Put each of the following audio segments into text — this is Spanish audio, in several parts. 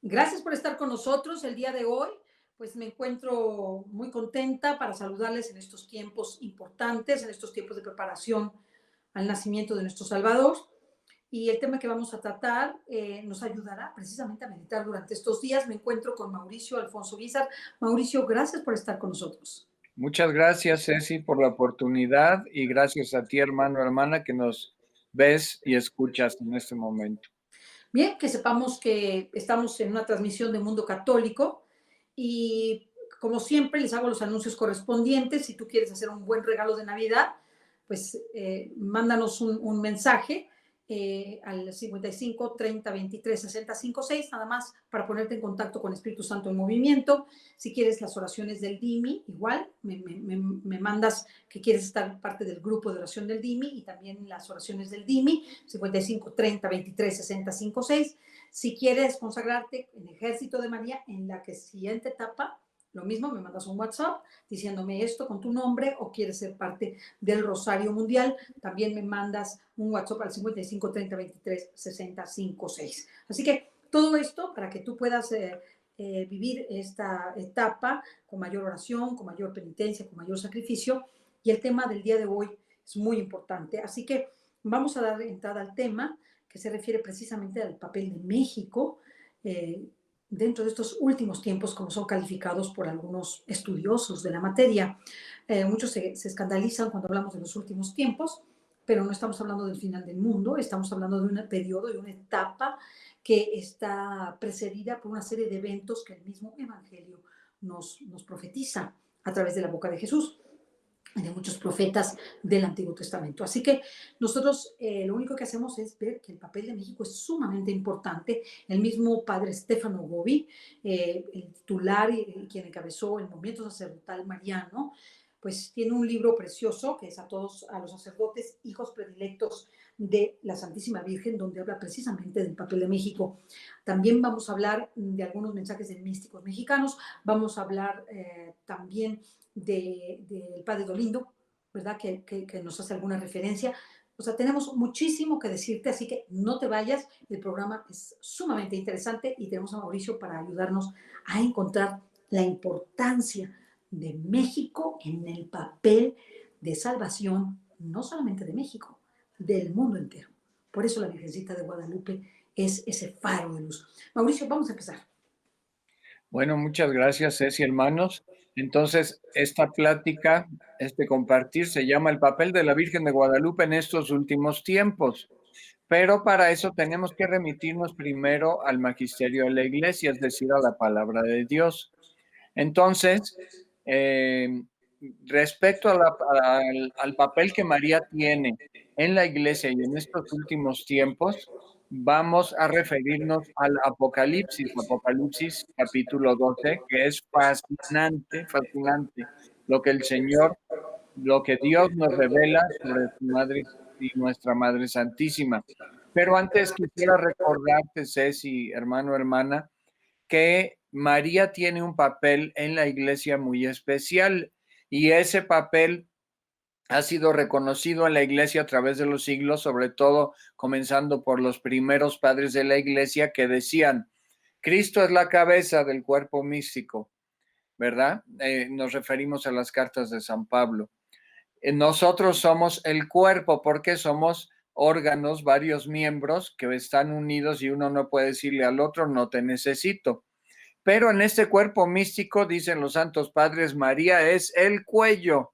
Gracias por estar con nosotros el día de hoy. Pues me encuentro muy contenta para saludarles en estos tiempos importantes, en estos tiempos de preparación al nacimiento de nuestro Salvador. Y el tema que vamos a tratar nos ayudará precisamente a meditar durante estos días. Me encuentro con Mauricio Alfonso Guizar. Mauricio, gracias por estar con nosotros. Muchas gracias, Ceci, por la oportunidad y gracias a ti, hermano, hermana, que nos ves y escuchas en este momento. Bien, que sepamos que estamos en una transmisión de Mundo Católico y como siempre les hago los anuncios correspondientes. Si tú quieres hacer un buen regalo de Navidad, pues mándanos un mensaje al 55 30 23 60 56, nada más para ponerte en contacto con Espíritu Santo en Movimiento. Si quieres las oraciones del DIMI, igual me mandas que quieres estar parte del grupo de oración del DIMI y también las oraciones del DIMI, 55 30 23 60 56. Si quieres consagrarte en Ejército de María, en la que siguiente etapa, lo mismo, me mandas un WhatsApp diciéndome esto con tu nombre o quieres ser parte del Rosario Mundial. También me mandas un WhatsApp al 55 30 23 60 56. Así que todo esto para que tú puedas vivir esta etapa con mayor oración, con mayor penitencia, con mayor sacrificio. Y el tema del día de hoy es muy importante. Así que vamos a dar entrada al tema que se refiere precisamente al papel de México dentro de estos últimos tiempos, como son calificados por algunos estudiosos de la materia. Muchos se escandalizan cuando hablamos de los últimos tiempos, pero no estamos hablando del final del mundo, estamos hablando de un periodo, de una etapa que está precedida por una serie de eventos que el mismo Evangelio nos profetiza a través de la boca de Jesús, de muchos profetas del Antiguo Testamento. Así que nosotros lo único que hacemos es ver que el papel de México es sumamente importante. El mismo padre Stefano Gobi, el titular y quien encabezó el movimiento sacerdotal mariano, pues tiene un libro precioso que es a todos, a los sacerdotes, hijos predilectos de la Santísima Virgen, donde habla precisamente del papel de México. También vamos a hablar de algunos mensajes de místicos mexicanos, vamos a hablar también del padre Dolindo, ¿verdad? Que nos hace alguna referencia. O sea, tenemos muchísimo que decirte, así que no te vayas. El programa es sumamente interesante y tenemos a Mauricio para ayudarnos a encontrar la importancia de México en el papel de salvación, no solamente de México, del mundo entero. Por eso la Virgencita de Guadalupe es ese faro de luz. Mauricio, vamos a empezar. Bueno, muchas gracias, Ceci, hermanos. Entonces, esta plática, este compartir, se llama El papel de la Virgen de Guadalupe en estos últimos tiempos. Pero para eso tenemos que remitirnos primero al magisterio de la Iglesia, es decir, a la palabra de Dios. Entonces, respecto al papel que María tiene en la iglesia y en estos últimos tiempos, vamos a referirnos al Apocalipsis capítulo 12, que es fascinante, fascinante, lo que el Señor, lo que Dios nos revela sobre su Madre y nuestra Madre Santísima. Pero antes quisiera recordarte, Ceci, hermano, hermana, que María tiene un papel en la iglesia muy especial y ese papel ha sido reconocido en la iglesia a través de los siglos, sobre todo comenzando por los primeros padres de la iglesia que decían, Cristo es la cabeza del cuerpo místico, ¿verdad? Nos referimos a las cartas de San Pablo. Nosotros somos el cuerpo porque somos órganos, varios miembros que están unidos y uno no puede decirle al otro, no te necesito. Pero en este cuerpo místico, dicen los santos padres, María es el cuello.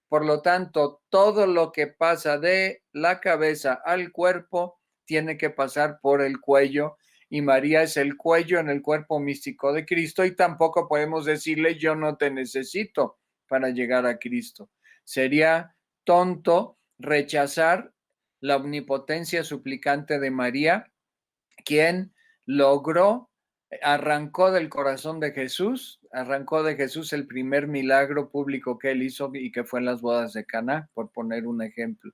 Por lo tanto, todo lo que pasa de la cabeza al cuerpo tiene que pasar por el cuello y María es el cuello en el cuerpo místico de Cristo y tampoco podemos decirle yo no te necesito para llegar a Cristo. Sería tonto rechazar la omnipotencia suplicante de María, quien arrancó de Jesús el primer milagro público que él hizo y que fue en las bodas de Caná, por poner un ejemplo.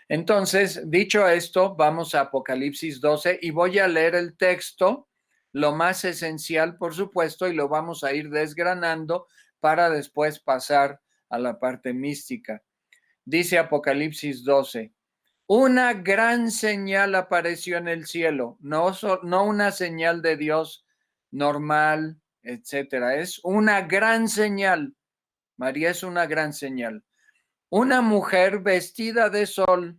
Entonces, dicho esto, vamos a Apocalipsis 12 y voy a leer el texto, lo más esencial, por supuesto, y lo vamos a ir desgranando para después pasar a la parte mística. Dice Apocalipsis 12. Una gran señal apareció en el cielo, no una señal de Dios normal, etcétera. Es una gran señal. María es una gran señal. Una mujer vestida de sol,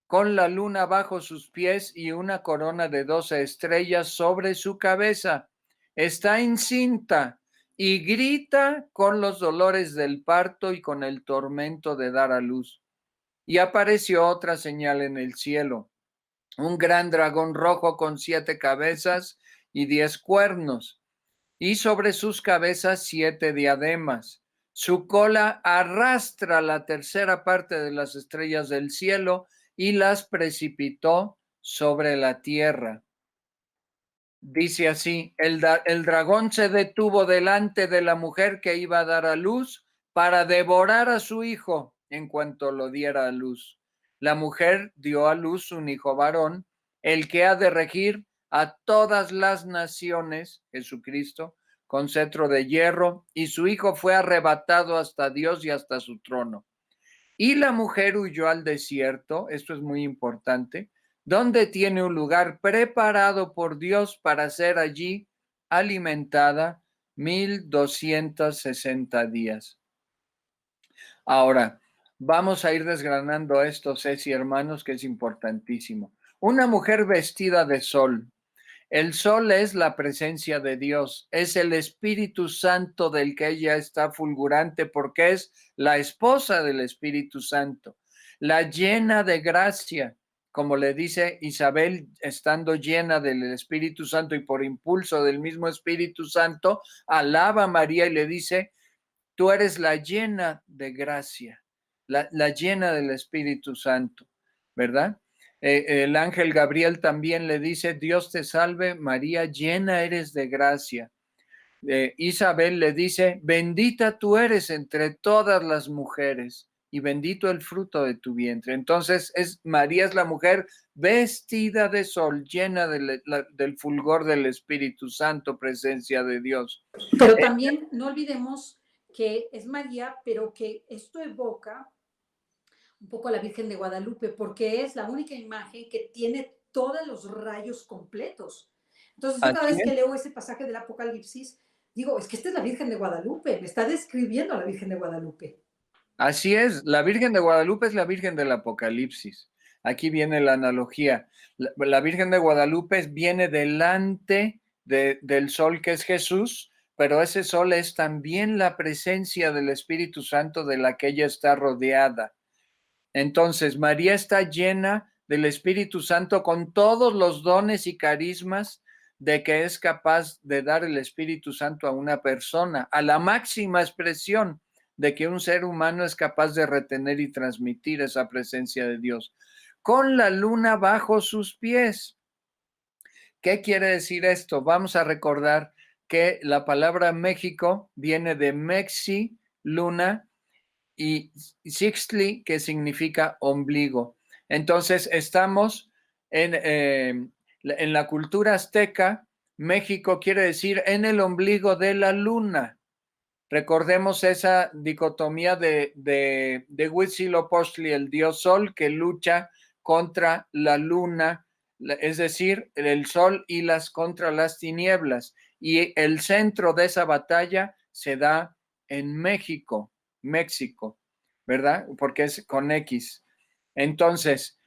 con la luna bajo sus pies y una corona de 12 estrellas sobre su cabeza. Está encinta y grita con los dolores del parto y con el tormento de dar a luz. Y apareció otra señal en el cielo, un gran dragón rojo con 7 cabezas y 10 cuernos, y sobre sus cabezas 7 diademas. Su cola arrastra la tercera parte de las estrellas del cielo y las precipitó sobre la tierra. Dice así, el dragón se detuvo delante de la mujer que iba a dar a luz para devorar a su hijo en cuanto lo diera a luz. La mujer dio a luz un hijo varón, el que ha de regir a todas las naciones, Jesucristo, con cetro de hierro, y su hijo fue arrebatado hasta Dios y hasta su trono. Y la mujer huyó al desierto, esto es muy importante, donde tiene un lugar preparado por Dios para ser allí alimentada 1260 días. Ahora, vamos a ir desgranando esto, Ceci, hermanos, que es importantísimo. Una mujer vestida de sol. El sol es la presencia de Dios, es el Espíritu Santo del que ella está fulgurante porque es la esposa del Espíritu Santo, la llena de gracia, como le dice Isabel, estando llena del Espíritu Santo y por impulso del mismo Espíritu Santo, alaba a María y le dice, tú eres la llena de gracia, la llena del Espíritu Santo, ¿verdad? El ángel Gabriel también le dice, Dios te salve, María, llena eres de gracia. Isabel le dice, bendita tú eres entre todas las mujeres y bendito el fruto de tu vientre. Entonces, María es la mujer vestida de sol, llena del fulgor del Espíritu Santo, presencia de Dios. Pero también no olvidemos que es María, pero que esto evoca un poco a la Virgen de Guadalupe, porque es la única imagen que tiene todos los rayos completos. Entonces, yo cada Así vez que es. leo ese pasaje del Apocalipsis, digo, es que esta es la Virgen de Guadalupe, me está describiendo a la Virgen de Guadalupe. Así es, la Virgen de Guadalupe es la Virgen del Apocalipsis. Aquí viene la analogía. La Virgen de Guadalupe viene delante del sol que es Jesús, pero ese sol es también la presencia del Espíritu Santo de la que ella está rodeada. Entonces, María está llena del Espíritu Santo con todos los dones y carismas de que es capaz de dar el Espíritu Santo a una persona, a la máxima expresión de que un ser humano es capaz de retener y transmitir esa presencia de Dios. Con la luna bajo sus pies. ¿Qué quiere decir esto? Vamos a recordar que la palabra México viene de Mexi, luna, y sixtli, que significa ombligo. Entonces, estamos en la cultura azteca. México quiere decir en el ombligo de la luna. Recordemos esa dicotomía de Huitzilopochtli, el dios sol, que lucha contra la luna, es decir, el sol y contra las tinieblas. Y el centro de esa batalla se da en México, ¿verdad? Porque es con X. Entonces,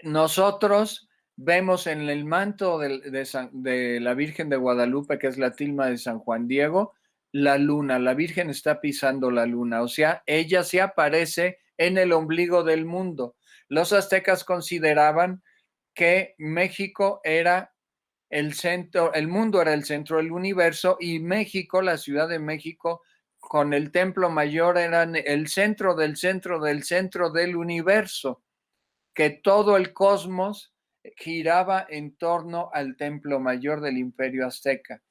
nosotros vemos en el manto de la Virgen de Guadalupe, que es la tilma de San Juan Diego, la luna. La Virgen está pisando la luna, o sea, ella se aparece en el ombligo del mundo. Los aztecas consideraban que México era el centro, el mundo era el centro del universo y México, la Ciudad de México, con el Templo Mayor, eran el centro del centro del centro del universo, que todo el cosmos giraba en torno al Templo Mayor del Imperio Azteca.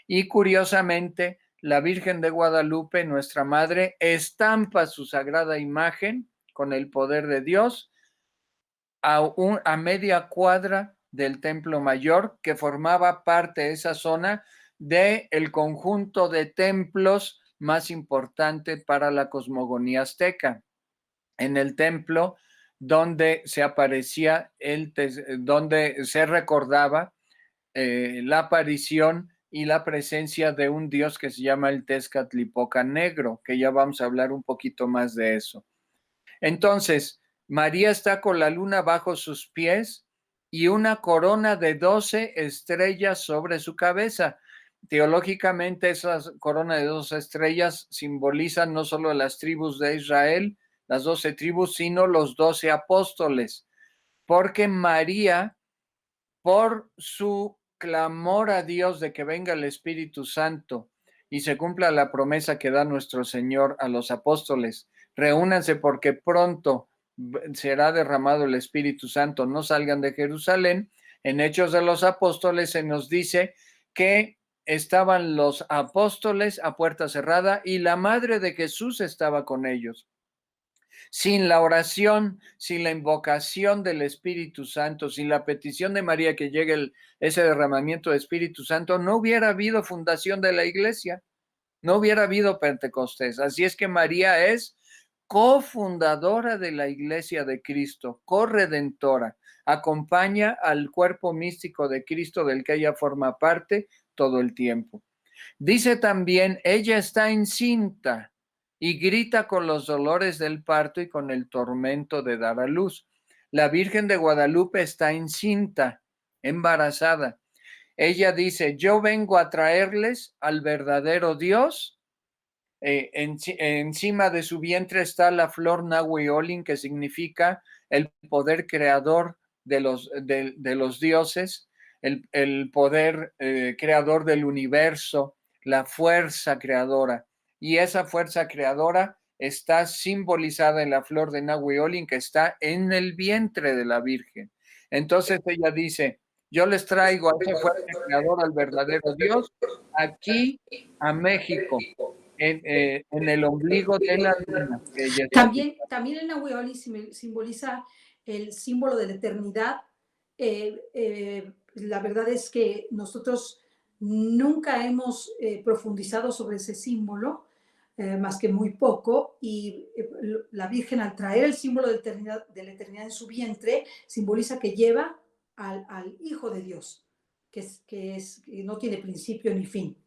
Y curiosamente, la Virgen de Guadalupe, nuestra Madre, estampa su sagrada imagen con el poder de Dios a media cuadra del Templo Mayor, que formaba parte de esa zona del conjunto de templos más importante para la cosmogonía azteca. En el templo donde se aparecía, donde se recordaba la aparición y la presencia de un dios que se llama el Tezcatlipoca Negro, que ya vamos a hablar un poquito más de eso. Entonces, María está con la luna bajo sus pies y una corona de 12 estrellas sobre su cabeza. Teológicamente, esas coronas de 12 estrellas simbolizan no solo las tribus de Israel, las 12 tribus, sino los 12 apóstoles, porque María, por su clamor a Dios de que venga el Espíritu Santo y se cumpla la promesa que da nuestro Señor a los apóstoles, reúnanse porque pronto será derramado el Espíritu Santo, no salgan de Jerusalén. En Hechos de los Apóstoles se nos dice que estaban los apóstoles a puerta cerrada y la madre de Jesús estaba con ellos. Sin la oración, sin la invocación del Espíritu Santo, sin la petición de María que llegue ese derramamiento de Espíritu Santo, no hubiera habido fundación de la iglesia, no hubiera habido Pentecostés. Así es que María es cofundadora de la iglesia de Cristo, corredentora, acompaña al cuerpo místico de Cristo del que ella forma parte todo el tiempo. Dice también, ella está encinta y grita con los dolores del parto y con el tormento de dar a luz. La Virgen de Guadalupe está encinta, embarazada. Ella dice, yo vengo a traerles al verdadero Dios. Encima de su vientre está la flor Nahui Olin, que significa el poder creador de los dioses, el poder creador del universo, la fuerza creadora. Y esa fuerza creadora está simbolizada en la flor de Nahui Olin, que está en el vientre de la Virgen. Entonces ella dice, yo les traigo a esa fuerza creadora, al verdadero Dios, aquí a México. En el ombligo de la luna. También el Nahui Oli simboliza el símbolo de la eternidad. La verdad es que nosotros nunca hemos profundizado sobre ese símbolo, más que muy poco, y la Virgen, al traer el símbolo de la eternidad en su vientre, simboliza que lleva al Hijo de Dios, que no tiene principio ni fin,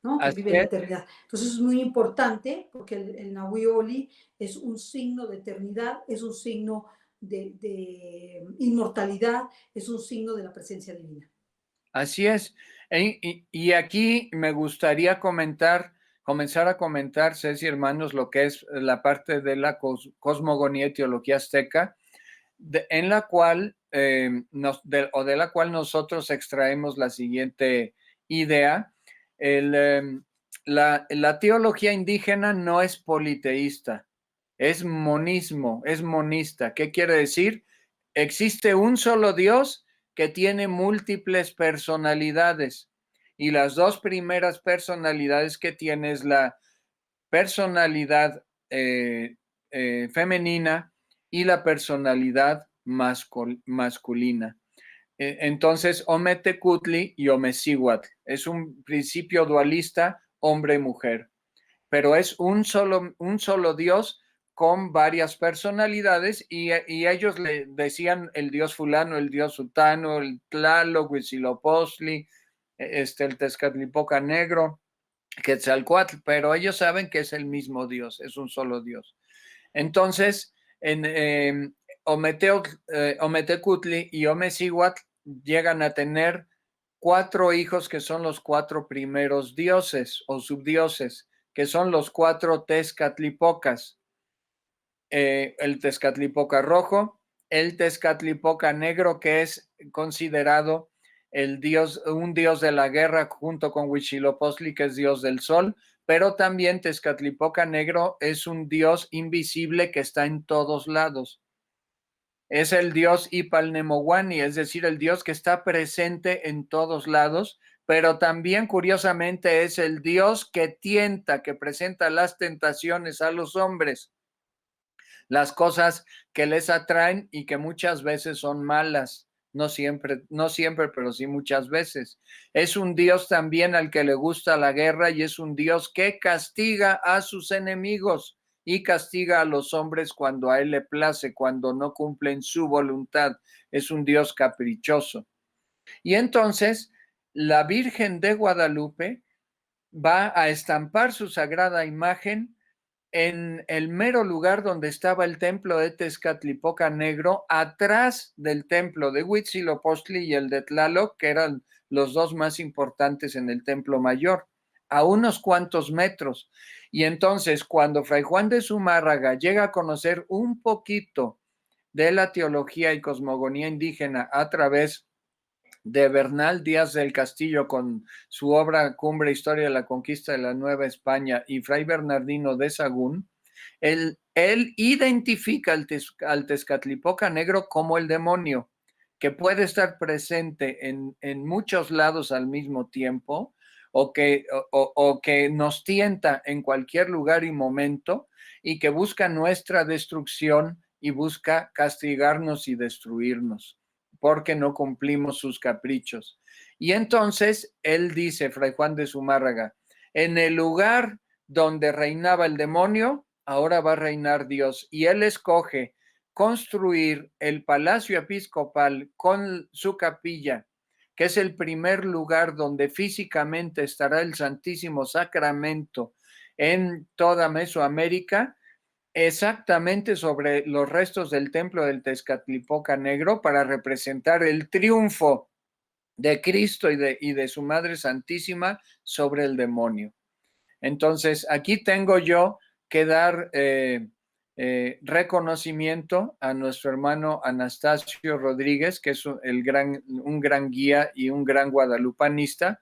¿no? Que vive en la eternidad. Entonces es muy importante porque el Nahui Oli es un signo de eternidad, es un signo de inmortalidad, es un signo de la presencia divina. Así es. Y aquí me gustaría comenzar a comentar, Ceci, hermanos, lo que es la parte de la cosmogonía y teología azteca, en la cual, de la cual nosotros extraemos la siguiente idea. La teología indígena no es politeísta, es monismo, es monista. ¿Qué quiere decir? Existe un solo Dios que tiene múltiples personalidades, y las dos primeras personalidades que tiene es la personalidad femenina y la personalidad masculina. Entonces, Ometecutli y Omecihuatl es un principio dualista hombre-mujer, pero es un solo Dios con varias personalidades, y ellos le decían el dios fulano, el dios sutano, el Tlaloc, Huitzilopochtli, el Tezcatlipoca Negro, Quetzalcóatl, pero ellos saben que es el mismo Dios, es un solo Dios. Entonces, en Ometecutli y Omecihuatl llegan a tener 4 hijos que son los 4 primeros dioses o subdioses, que son los 4 Tezcatlipocas. El Tezcatlipoca rojo, el Tezcatlipoca negro, que es considerado un dios de la guerra junto con Huitzilopochtli, que es dios del sol, pero también Tezcatlipoca negro es un dios invisible que está en todos lados. Es el dios Ipalnemowani, es decir, el dios que está presente en todos lados, pero también curiosamente es el dios que tienta, que presenta las tentaciones a los hombres, las cosas que les atraen y que muchas veces son malas. No siempre, pero sí muchas veces. Es un Dios también al que le gusta la guerra, y es un Dios que castiga a sus enemigos y castiga a los hombres cuando a él le place, cuando no cumplen su voluntad. Es un Dios caprichoso. Y entonces la Virgen de Guadalupe va a estampar su sagrada imagen en el mero lugar donde estaba el templo de Tezcatlipoca Negro, atrás del templo de Huitzilopochtli y el de Tlaloc, que eran los dos más importantes en el templo mayor, a unos cuantos metros. Y entonces, cuando Fray Juan de Zumárraga llega a conocer un poquito de la teología y cosmogonía indígena a través de Bernal Díaz del Castillo con su obra Cumbre Historia de la Conquista de la Nueva España y Fray Bernardino de Sahagún, él identifica al Tezcatlipoca Negro como el demonio, que puede estar presente en muchos lados al mismo tiempo o que nos tienta en cualquier lugar y momento y que busca nuestra destrucción y busca castigarnos y destruirnos porque no cumplimos sus caprichos. Y entonces él dice, Fray Juan de Zumárraga, en el lugar donde reinaba el demonio, ahora va a reinar Dios. Y él escoge construir el palacio episcopal con su capilla, que es el primer lugar donde físicamente estará el Santísimo Sacramento en toda Mesoamérica, exactamente sobre los restos del templo del Tezcatlipoca Negro para representar el triunfo de Cristo y de su Madre Santísima sobre el demonio. Entonces, aquí tengo yo que dar reconocimiento a nuestro hermano Anastasio Rodríguez, que es un gran guía y un gran guadalupanista,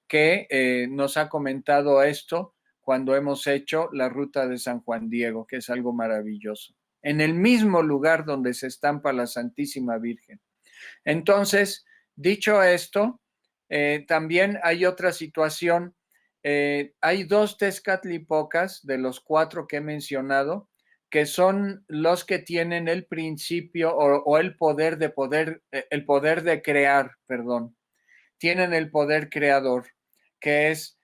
que nos ha comentado esto cuando hemos hecho la ruta de San Juan Diego, que es algo maravilloso, en el mismo lugar donde se estampa la Santísima Virgen. Entonces, dicho esto, también hay otra situación. Hay dos Tezcatlipocas de los 4 que he mencionado, que son los que tienen el principio o el poder de crear, perdón. Tienen el poder creador, que es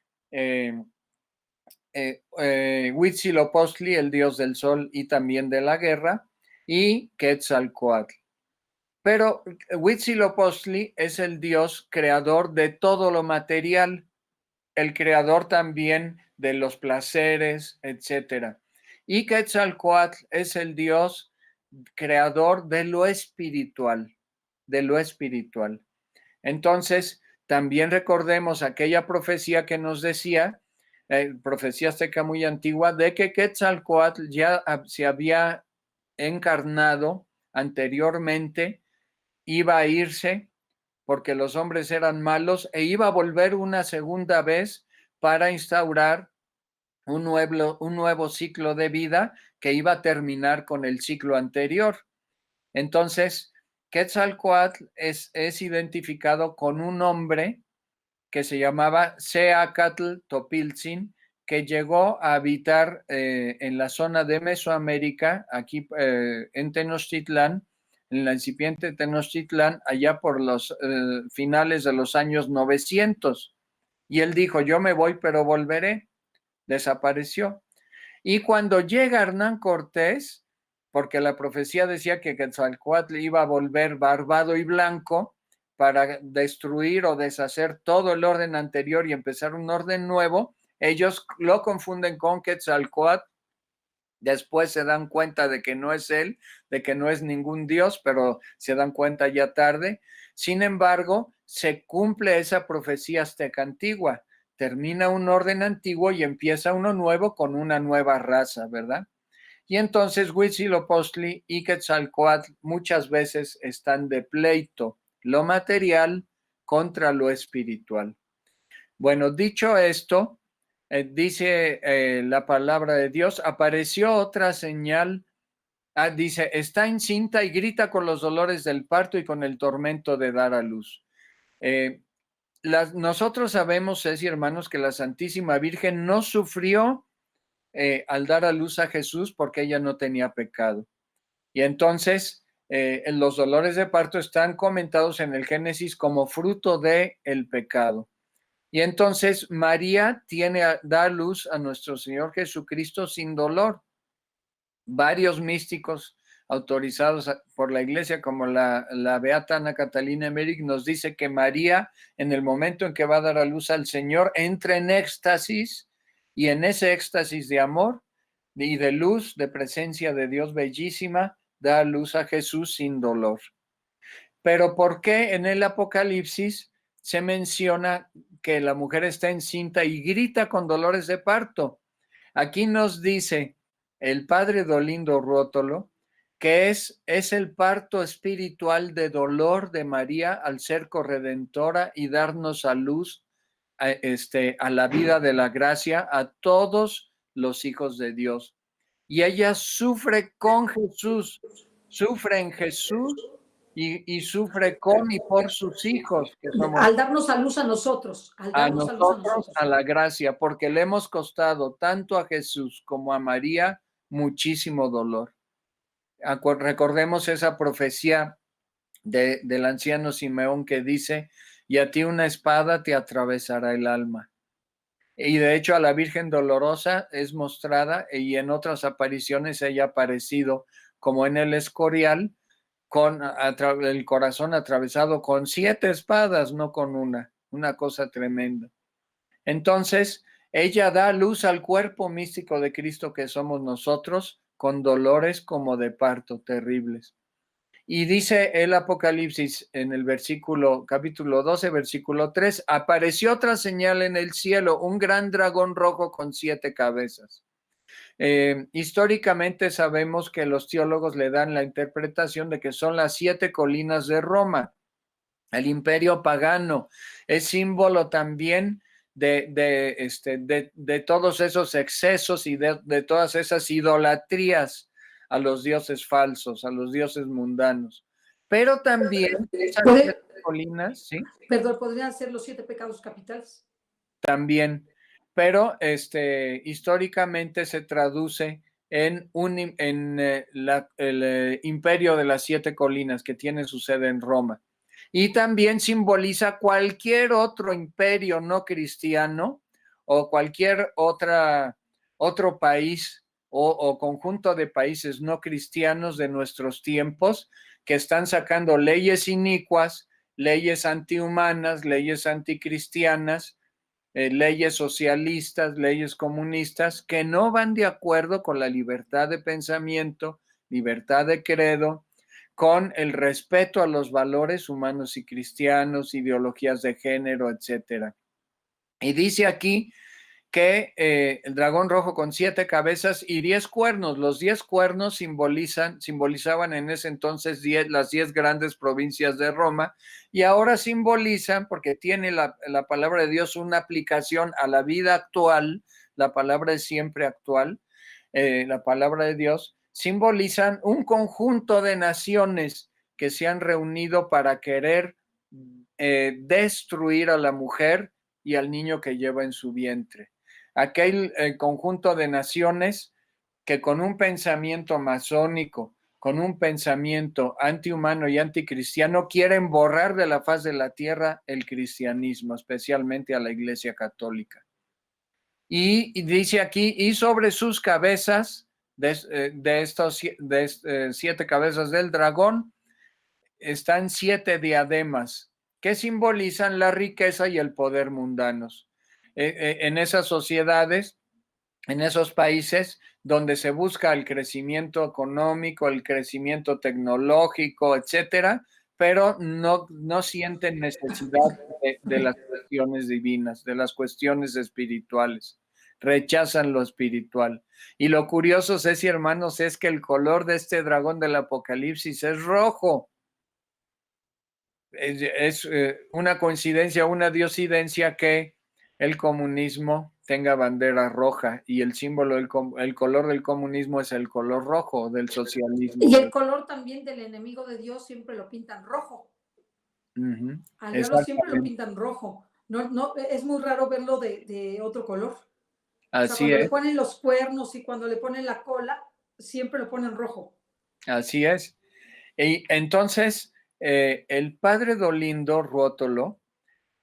Huitzilopochtli, el dios del sol y también de la guerra, y Quetzalcóatl. Pero Huitzilopochtli es el dios creador de todo lo material, el creador también de los placeres, etc. Y Quetzalcóatl es el dios creador de lo espiritual, de lo espiritual. Entonces, también recordemos aquella profecía que nos decía, profecía azteca muy antigua, de que Quetzalcóatl ya se había encarnado anteriormente, iba a irse porque los hombres eran malos e iba a volver una segunda vez para instaurar un nuevo ciclo de vida que iba a terminar con el ciclo anterior. Entonces, Quetzalcóatl es identificado con un hombre que se llamaba Seacatl Topiltzin, que llegó a habitar en la zona de Mesoamérica, aquí en Tenochtitlán, en la incipiente Tenochtitlán, allá por los finales de los años 900. Y él dijo, yo me voy, pero volveré. Desapareció. Y cuando llega Hernán Cortés, porque la profecía decía que Quetzalcóatl iba a volver barbado y blanco para destruir o deshacer todo el orden anterior y empezar un orden nuevo, ellos lo confunden con Quetzalcóatl. Después se dan cuenta de que no es él, de que no es ningún dios, pero se dan cuenta ya tarde. Sin embargo, se cumple esa profecía azteca antigua. Termina un orden antiguo y empieza uno nuevo con una nueva raza, ¿verdad? Y entonces Huitzilopochtli y Quetzalcóatl muchas veces están de pleito, lo material contra lo espiritual. Bueno, dicho esto, dice la palabra de Dios, apareció otra señal, dice, está encinta y grita con los dolores del parto y con el tormento de dar a luz. Nosotros sabemos, y hermanos, que la Santísima Virgen no sufrió al dar a luz a Jesús porque ella no tenía pecado. Y entonces los dolores de parto están comentados en el Génesis como fruto del pecado. Y entonces María da luz a nuestro Señor Jesucristo sin dolor. Varios místicos autorizados por la Iglesia, como la beata Ana Catalina Emmerich, nos dice que María, en el momento en que va a dar a luz al Señor, entra en éxtasis, y en ese éxtasis de amor y de luz, de presencia de Dios bellísima, da a luz a Jesús sin dolor. Pero ¿por qué en el Apocalipsis se menciona que la mujer está encinta y grita con dolores de parto? Aquí nos dice el padre Dolindo Ruotolo que es el parto espiritual de dolor de María al ser corredentora y darnos a luz a la vida de la gracia a todos los hijos de Dios. Y ella sufre con Jesús, sufre en Jesús y sufre con y por sus hijos, que somos Al darnos a luz a nosotros, al a darnos a luz a nosotros, nosotros. a la gracia, porque le hemos costado tanto a Jesús como a María muchísimo dolor. Recordemos esa profecía del anciano Simeón que dice, y a ti una espada te atravesará el alma. Y de hecho a la Virgen Dolorosa es mostrada, y en otras apariciones ella ha aparecido como en el Escorial, con el corazón atravesado con 7 espadas, no con una cosa tremenda. Entonces, ella da luz al cuerpo místico de Cristo que somos nosotros, con dolores como de parto terribles. Y dice el Apocalipsis en el capítulo 12, versículo 3, apareció otra señal en el cielo, un gran dragón rojo con 7 cabezas. Históricamente sabemos que los teólogos le dan la interpretación de que son las 7 colinas de Roma, el imperio pagano. Es símbolo también de todos esos excesos y de todas esas idolatrías a los dioses falsos, a los dioses mundanos. Pero también esas 7 colinas, ¿sí? Perdón, ¿podrían ser los 7 pecados capitales? También, pero históricamente se traduce en el imperio de las 7 colinas que tiene su sede en Roma. Y también simboliza cualquier otro imperio no cristiano o cualquier otro país o conjunto de países no cristianos de nuestros tiempos que están sacando leyes inicuas, leyes antihumanas, leyes anticristianas, leyes socialistas, leyes comunistas, que no van de acuerdo con la libertad de pensamiento, libertad de credo, con el respeto a los valores humanos y cristianos, ideologías de género, etcétera. Y dice aquí que el dragón rojo con 7 cabezas y 10 cuernos. Los 10 cuernos simbolizaban en ese entonces las 10 grandes provincias de Roma, y ahora simbolizan, porque tiene la palabra de Dios una aplicación a la vida actual, la palabra es siempre actual, la palabra de Dios, simbolizan un conjunto de naciones que se han reunido para querer destruir a la mujer y al niño que lleva en su vientre. Aquel conjunto de naciones que con un pensamiento masónico, con un pensamiento antihumano y anticristiano, quieren borrar de la faz de la tierra el cristianismo, especialmente a la Iglesia Católica. Y dice aquí, y sobre sus cabezas, de estos 7 cabezas del dragón, están 7 diademas que simbolizan la riqueza y el poder mundanos. En esas sociedades, en esos países donde se busca el crecimiento económico, el crecimiento tecnológico, etcétera, pero no sienten necesidad de las cuestiones divinas, de las cuestiones espirituales. Rechazan lo espiritual. Y lo curioso, Ceci, hermanos, es que el color de este dragón del Apocalipsis es rojo. Es una coincidencia, una diosidencia que el comunismo tenga bandera roja, y el símbolo, el color del comunismo es el color rojo del socialismo. Y el color también del enemigo de Dios siempre lo pintan rojo. Al diablo siempre lo pintan rojo. No, es muy raro verlo de otro color. Así o sea, cuando es. le ponen los cuernos y cuando le ponen la cola, siempre lo ponen rojo. Así es. Y entonces, el padre Dolindo Ruotolo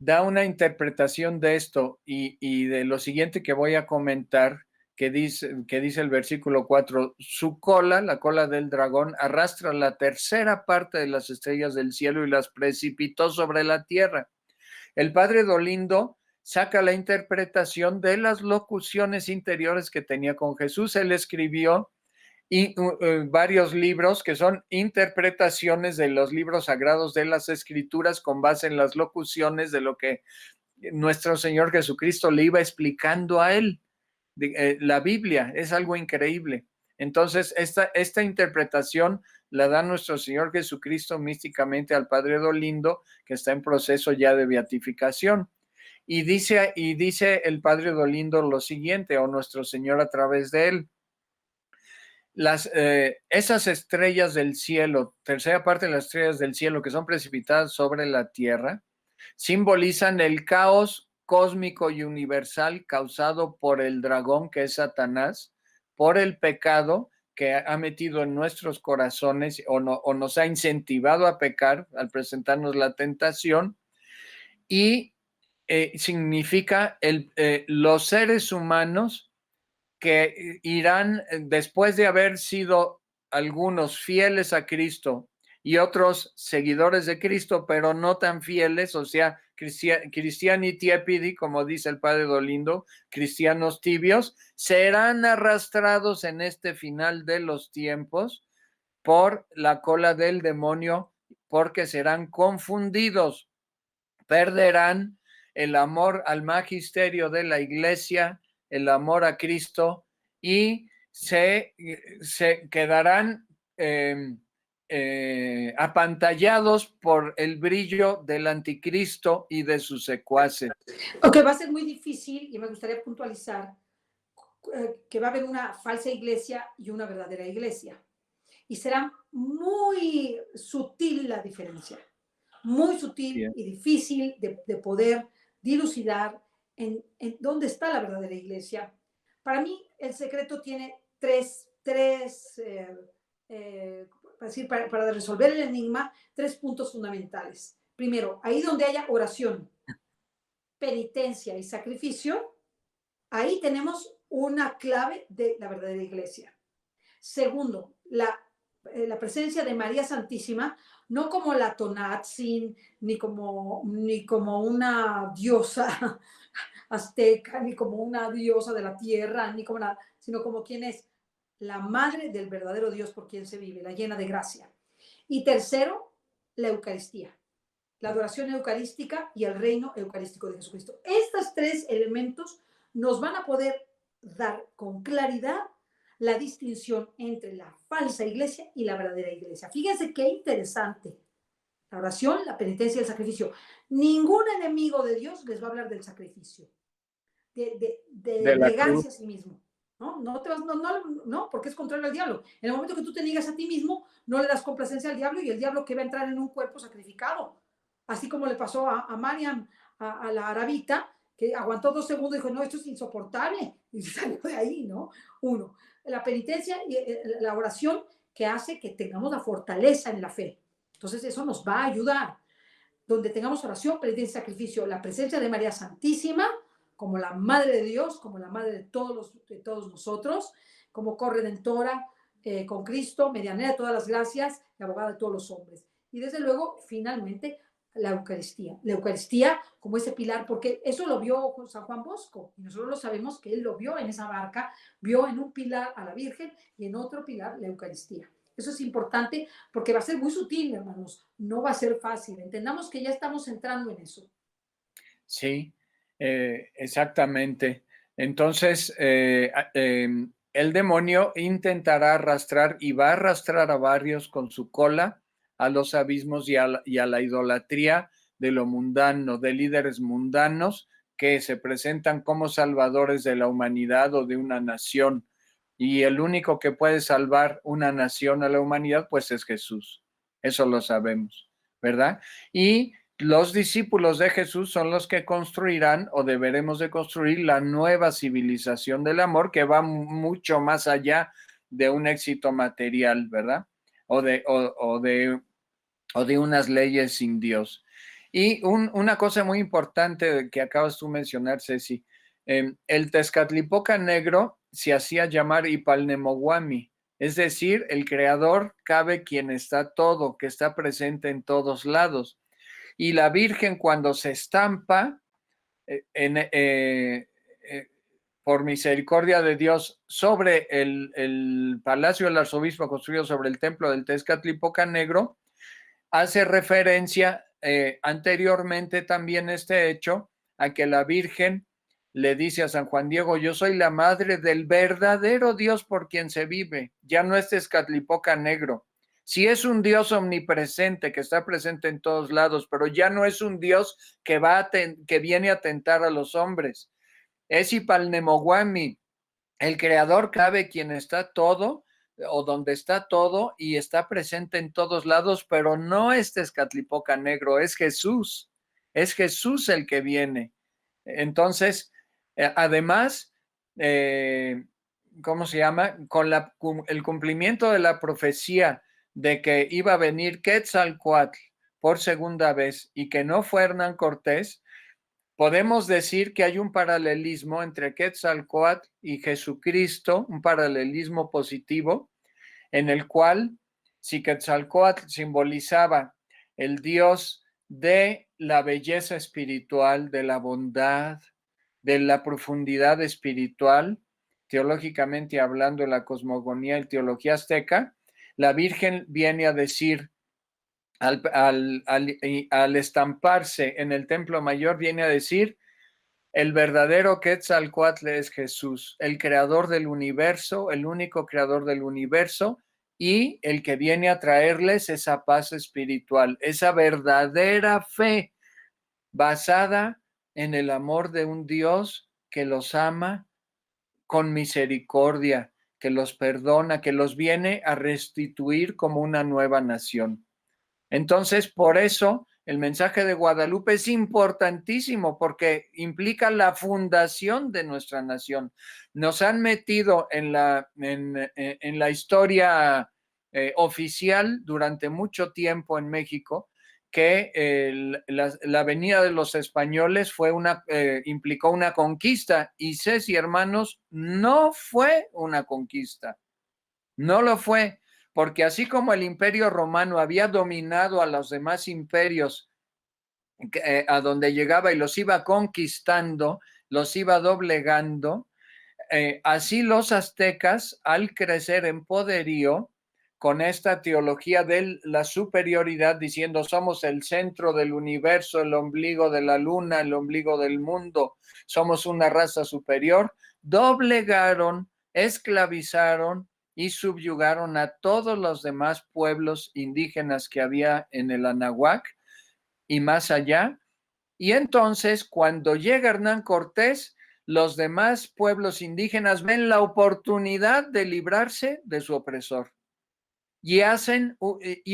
da una interpretación de esto y de lo siguiente que voy a comentar, que dice el versículo 4, su cola, la cola del dragón, arrastra la tercera parte de las estrellas del cielo y las precipitó sobre la tierra. El padre Dolindo saca la interpretación de las locuciones interiores que tenía con Jesús. Él escribió varios libros que son interpretaciones de los libros sagrados de las Escrituras con base en las locuciones de lo que nuestro Señor Jesucristo le iba explicando a él. La Biblia es algo increíble. Entonces, esta interpretación la da nuestro Señor Jesucristo místicamente al Padre Dolindo, que está en proceso ya de beatificación. Y dice el Padre Dolindo lo siguiente, o nuestro Señor a través de él. Esas estrellas del cielo, tercera parte de las estrellas del cielo que son precipitadas sobre la tierra, simbolizan el caos cósmico y universal causado por el dragón, que es Satanás, por el pecado que ha metido en nuestros corazones o nos ha incentivado a pecar al presentarnos la tentación, y significa los seres humanos que irán, después de haber sido algunos fieles a Cristo y otros seguidores de Cristo, pero no tan fieles, o sea, cristiani tiepidi, como dice el padre Dolindo, cristianos tibios, serán arrastrados en este final de los tiempos por la cola del demonio, porque serán confundidos, perderán el amor al magisterio de la iglesia, el amor a Cristo, y se quedarán apantallados por el brillo del anticristo y de sus secuaces. Ok, va a ser muy difícil y me gustaría puntualizar que va a haber una falsa iglesia y una verdadera iglesia. Y será muy sutil la diferencia, muy sutil Bien. y difícil de poder dilucidar en dónde está la verdadera iglesia. Para mí, el secreto tiene para resolver el enigma, 3 puntos fundamentales. Primero, ahí donde haya oración, penitencia y sacrificio, ahí tenemos una clave de la verdadera iglesia. Segundo, la presencia de María Santísima, no como la Tonatzin, ni como una diosa azteca, ni como una diosa de la tierra, ni como nada, sino como quien es la madre del verdadero Dios por quien se vive, la llena de gracia. Y tercero, la Eucaristía, la adoración eucarística y el reino eucarístico de Jesucristo. Estos 3 elementos nos van a poder dar con claridad la distinción entre la falsa iglesia y la verdadera iglesia. Fíjense qué interesante. La oración, la penitencia y el sacrificio. Ningún enemigo de Dios les va a hablar del sacrificio, de negarse a sí mismo. No, porque es contrario al diablo. En el momento que tú te niegas a ti mismo, no le das complacencia al diablo, y el diablo que va a entrar en un cuerpo sacrificado. Así como le pasó a Mariam, a la arabita, que aguantó 2 segundos y dijo, no, esto es insoportable, y salió de ahí, ¿no? Uno, la penitencia y la oración que hace que tengamos la fortaleza en la fe. Entonces eso nos va a ayudar. Donde tengamos oración, penitencia y sacrificio, la presencia de María Santísima, como la Madre de Dios, como la Madre de todos nosotros, como corredentora con Cristo, medianera de todas las gracias, la abogada de todos los hombres. Y desde luego, finalmente, la Eucaristía como ese pilar, porque eso lo vio San Juan Bosco, y nosotros lo sabemos que él lo vio en esa barca, vio en un pilar a la Virgen y en otro pilar la Eucaristía. Eso es importante porque va a ser muy sutil, hermanos, no va a ser fácil. Entendamos que ya estamos entrando en eso. Sí, exactamente. Entonces, el demonio intentará arrastrar y va a arrastrar a varios con su cola a los abismos y a la idolatría de lo mundano, de líderes mundanos que se presentan como salvadores de la humanidad o de una nación. Y el único que puede salvar una nación a la humanidad, pues es Jesús. Eso lo sabemos, ¿verdad? Y los discípulos de Jesús son los que construirán o deberemos de construir la nueva civilización del amor, que va mucho más allá de un éxito material, ¿verdad? O de unas leyes sin Dios. Y una cosa muy importante que acabas tú de mencionar, Ceci, el Tezcatlipoca Negro se hacía llamar Ipalnemoguami, es decir, el creador cabe quien está todo, que está presente en todos lados. Y la Virgen cuando se estampa, por misericordia de Dios, sobre el palacio del arzobispo construido sobre el templo del Tezcatlipoca Negro, hace referencia anteriormente también este hecho a que la Virgen le dice a San Juan Diego: yo soy la madre del verdadero Dios por quien se vive, ya no es Tezcatlipoca Negro. Sí es un Dios omnipresente que está presente en todos lados, pero ya no es un Dios que viene a tentar a los hombres. Es Ipalnemoguami, el creador cabe quien está todo, o donde está todo, y está presente en todos lados, pero no es Tezcatlipoca Negro, es Jesús el que viene. Entonces, además, ¿cómo se llama? Con el cumplimiento de la profecía de que iba a venir Quetzalcóatl por segunda vez y que no fue Hernán Cortés, podemos decir que hay un paralelismo entre Quetzalcóatl y Jesucristo, un paralelismo positivo, en el cual, si Quetzalcóatl simbolizaba el Dios de la belleza espiritual, de la bondad, de la profundidad espiritual, teológicamente hablando de la cosmogonía y teología azteca, la Virgen viene a decir, al estamparse en el Templo Mayor, viene a decir: el verdadero Quetzalcóatl es Jesús, el creador del universo, el único creador del universo, y el que viene a traerles esa paz espiritual, esa verdadera fe basada en el amor de un Dios que los ama con misericordia, que los perdona, que los viene a restituir como una nueva nación. Entonces, por eso el mensaje de Guadalupe es importantísimo, porque implica la fundación de nuestra nación. Nos han metido en la historia oficial durante mucho tiempo en México que la venida de los españoles implicó una conquista, y Ceci, hermanos, no fue una conquista. No lo fue, porque así como el Imperio Romano había dominado a los demás imperios a donde llegaba y los iba conquistando, los iba doblegando, así los aztecas, al crecer en poderío, con esta teología de la superioridad, diciendo somos el centro del universo, el ombligo de la luna, el ombligo del mundo, somos una raza superior, doblegaron, esclavizaron y subyugaron a todos los demás pueblos indígenas que había en el Anahuac y más allá. Y entonces, cuando llega Hernán Cortés, los demás pueblos indígenas ven la oportunidad de librarse de su opresor. Y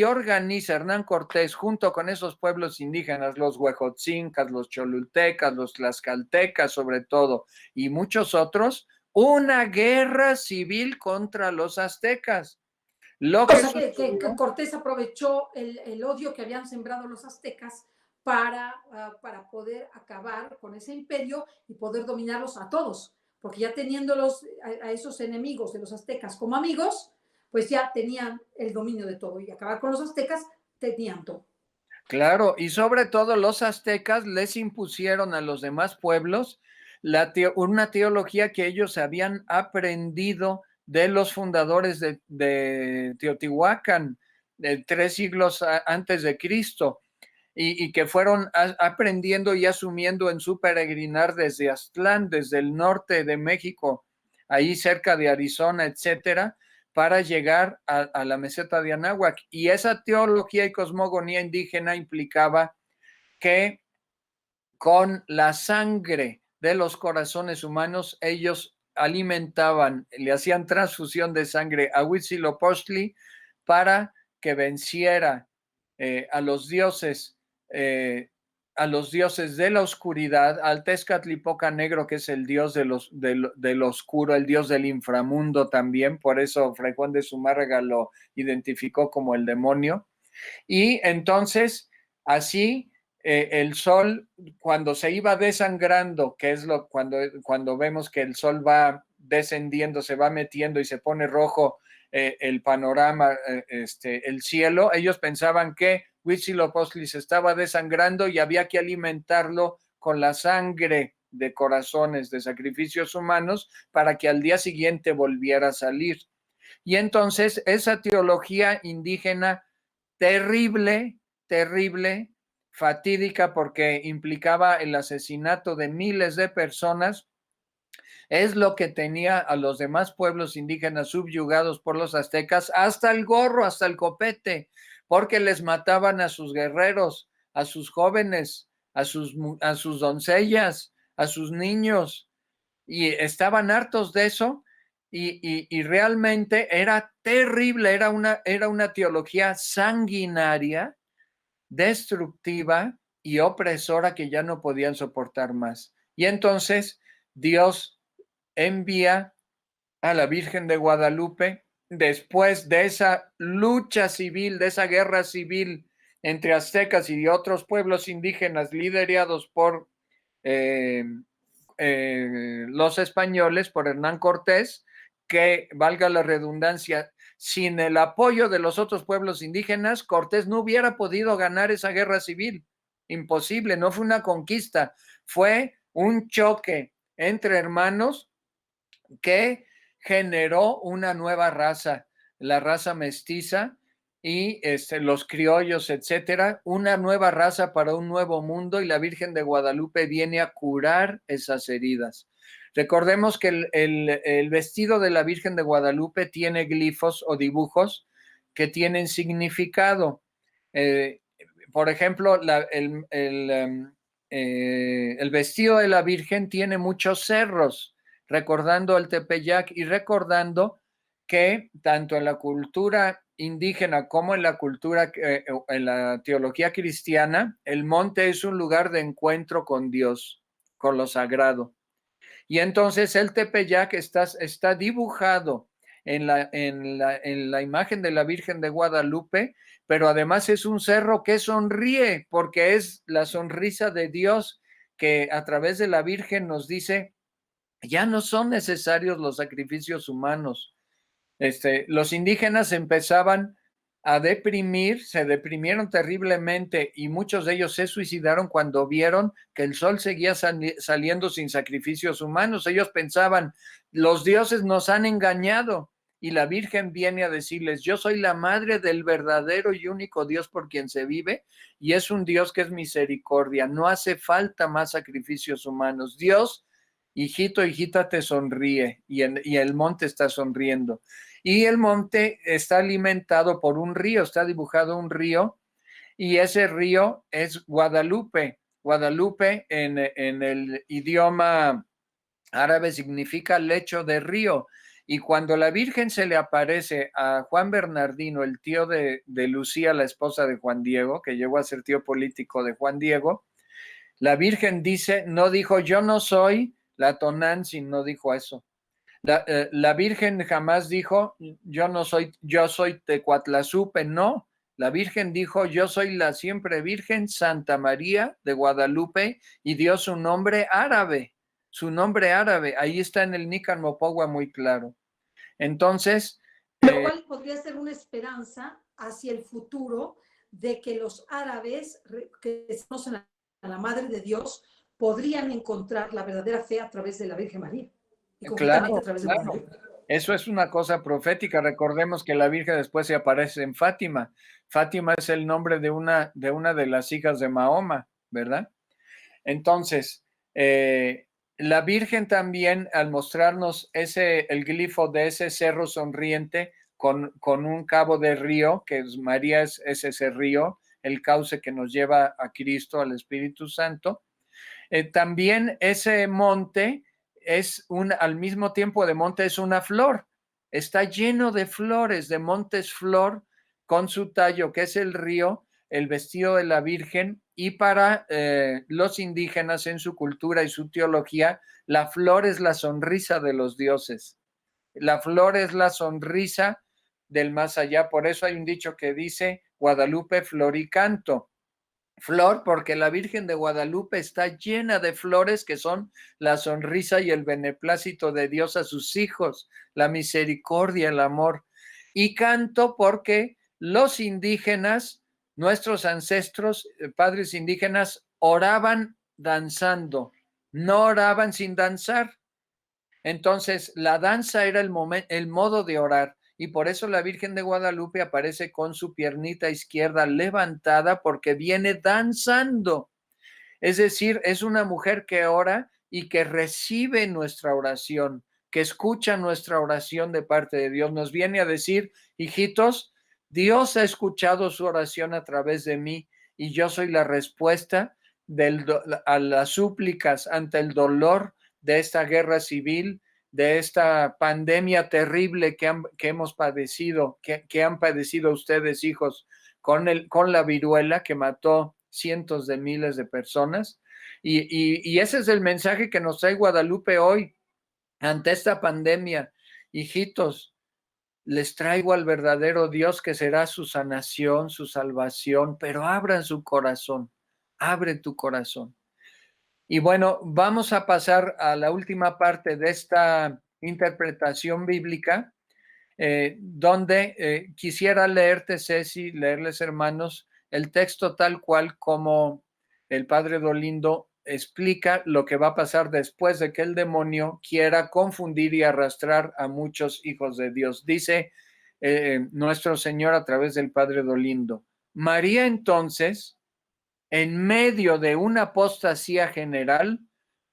organiza Hernán Cortés junto con esos pueblos indígenas, los huejotzincas, los cholultecas, los tlaxcaltecas sobre todo, y muchos otros, una guerra civil contra los aztecas. O sea, que Cortés aprovechó el odio que habían sembrado los aztecas para poder acabar con ese imperio y poder dominarlos a todos, porque ya teniéndolos a esos enemigos de los aztecas como amigos, pues ya tenían el dominio de todo, y acabar con los aztecas tenían todo. Claro, y sobre todo los aztecas les impusieron a los demás pueblos una teología que ellos habían aprendido de los fundadores de Teotihuacán, 3 siglos antes de Cristo, y que fueron aprendiendo y asumiendo en su peregrinar desde Aztlán, desde el norte de México, ahí cerca de Arizona, etcétera, para llegar a la meseta de Anáhuac. Y esa teología y cosmogonía indígena implicaba que con la sangre de los corazones humanos ellos alimentaban, le hacían transfusión de sangre a Huitzilopochtli para que venciera a los dioses de la oscuridad, al Tezcatlipoca Negro, que es el dios del oscuro, el dios del inframundo también, por eso Fray Juan de Zumárraga lo identificó como el demonio. Y entonces, así, el sol, cuando se iba desangrando, que es cuando vemos que el sol va descendiendo, se va metiendo y se pone rojo el panorama, el cielo, ellos pensaban que Huitzilopochtli se estaba desangrando y había que alimentarlo con la sangre de corazones, de sacrificios humanos, para que al día siguiente volviera a salir. Y entonces esa teología indígena terrible, terrible, fatídica, porque implicaba el asesinato de miles de personas, es lo que tenía a los demás pueblos indígenas subyugados por los aztecas hasta el gorro, hasta el copete, porque les mataban a sus guerreros, a sus jóvenes, a sus doncellas, a sus niños, y estaban hartos de eso, y realmente era terrible, era una teología sanguinaria, destructiva y opresora que ya no podían soportar más. Y entonces Dios envía a la Virgen de Guadalupe después de esa lucha civil, de esa guerra civil entre aztecas y otros pueblos indígenas liderados por los españoles, por Hernán Cortés, que, valga la redundancia, sin el apoyo de los otros pueblos indígenas, Cortés no hubiera podido ganar esa guerra civil. Imposible, no fue una conquista, fue un choque entre hermanos que generó una nueva raza, la raza mestiza y los criollos, etcétera, una nueva raza para un nuevo mundo, y la Virgen de Guadalupe viene a curar esas heridas. Recordemos que el vestido de la Virgen de Guadalupe tiene glifos o dibujos que tienen significado. Por ejemplo, el vestido de la Virgen tiene muchos cerros, recordando el Tepeyac y recordando que tanto en la cultura indígena como en la cultura, en la teología cristiana, el monte es un lugar de encuentro con Dios, con lo sagrado. Y entonces el Tepeyac está dibujado en la imagen de la Virgen de Guadalupe, pero además es un cerro que sonríe, porque es la sonrisa de Dios que a través de la Virgen nos dice: ya no son necesarios los sacrificios humanos. Los indígenas empezaban a deprimir, se deprimieron terriblemente, y muchos de ellos se suicidaron cuando vieron que el sol seguía saliendo sin sacrificios humanos. Ellos pensaban: los dioses nos han engañado, y la Virgen viene a decirles: yo soy la madre del verdadero y único Dios por quien se vive, y es un Dios que es misericordia, no hace falta más sacrificios humanos. Dios, hijito, hijita, te sonríe, y el monte está sonriendo. Y el monte está alimentado por un río, está dibujado un río, y ese río es Guadalupe. Guadalupe en el idioma árabe significa lecho de río. Y cuando la Virgen se le aparece a Juan Bernardino, el tío de Lucía, la esposa de Juan Diego, que llegó a ser tío político de Juan Diego, la Virgen dice, no dijo yo no soy la Tonantzin, no dijo eso. La Virgen jamás dijo, yo soy Tecuatlazupe, no. La Virgen dijo, yo soy la siempre Virgen Santa María de Guadalupe, y dio su nombre árabe, ahí está en el Nican Mopogua muy claro. Entonces... Lo cual podría ser una esperanza hacia el futuro de que los árabes que conocen a la Madre de Dios podrían encontrar la verdadera fe a través de la Virgen María. Y claro, a través de Guadalupe. Eso es una cosa profética. Recordemos que la Virgen después se aparece en Fátima. Fátima es el nombre de una de las hijas de Mahoma, ¿verdad? Entonces, la Virgen también, al mostrarnos el glifo de ese cerro sonriente con un cabo de río, que es María, es ese río, el cauce que nos lleva a Cristo, al Espíritu Santo. También ese monte al mismo tiempo de monte es una flor, está lleno de flores, de montes flor, con su tallo, que es el río, el vestido de la Virgen, y para los indígenas en su cultura y su teología, la flor es la sonrisa de los dioses, la flor es la sonrisa del más allá. Por eso hay un dicho que dice Guadalupe flor y canto. Flor, porque la Virgen de Guadalupe está llena de flores que son la sonrisa y el beneplácito de Dios a sus hijos, la misericordia, el amor. Y canto porque los indígenas, nuestros ancestros, padres indígenas, oraban danzando, no oraban sin danzar. Entonces, la danza era el modo de orar, y por eso la Virgen de Guadalupe aparece con su piernita izquierda levantada porque viene danzando. Es decir, es una mujer que ora y que recibe nuestra oración, que escucha nuestra oración de parte de Dios. Nos viene a decir, hijitos, Dios ha escuchado su oración a través de mí y yo soy la respuesta a las súplicas ante el dolor de esta guerra civil, de esta pandemia terrible que hemos padecido, que han padecido ustedes, hijos, con la viruela que mató cientos de miles de personas. Y ese es el mensaje que nos trae Guadalupe hoy ante esta pandemia. Hijitos, les traigo al verdadero Dios que será su sanación, su salvación, pero abran su corazón, abre tu corazón. Y bueno, vamos a pasar a la última parte de esta interpretación bíblica, donde quisiera leerte, Ceci, leerles, hermanos, el texto tal cual como el padre Dolindo explica lo que va a pasar después de que el demonio quiera confundir y arrastrar a muchos hijos de Dios. Dice nuestro Señor a través del padre Dolindo: María entonces, en medio de una apostasía general,